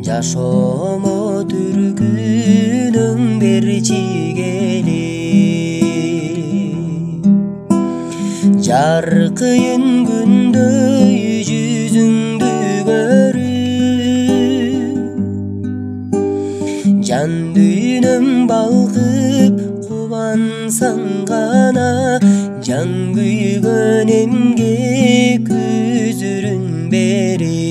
Жашомо түргүнүң берчи келип, жаркыйын күндөй жүзүңдү көрүп, жан дүйнөм балкып кубансаң гана, жан күйгөн эмге күзүрүн берип.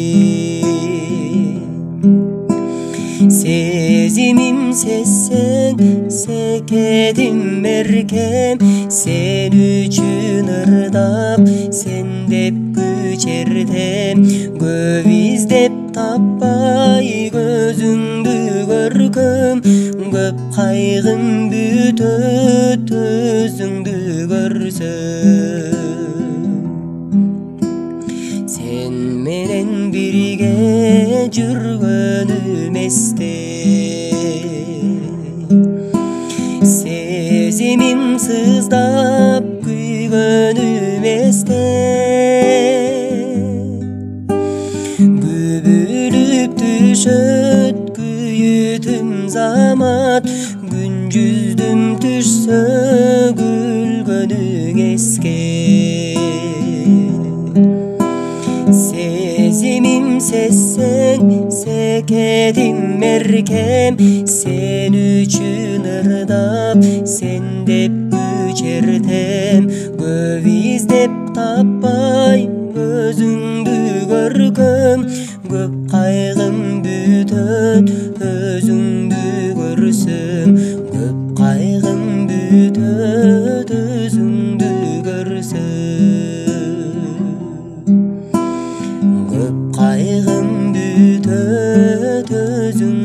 Сезимим сезсең, секетим эркем, сен үчүн ырдап, сен деп күчертем. Көп издеп таппай көзүңдү көркөм, көп кайгым бүтөт өзүңдү көрсөм. Сен менен бирге жүргөнүм эсте, сезимим сыздап күйгөнүм эсте. Күбүлүп түшөт күйүтүм замат, күн жүздүм түшсө күлгөнүң эске. Сезимим сезсең, секетим эркем, сен үчүн ырдап, сен деп күчертем. Көп издеп таппай өзүңдү көркөм, көп кайгым бүтөт өзүңдү көрсөм. Көп кайгым бүтөт өзүңдү көрсөм. Көп кайгым бүтөт өзүң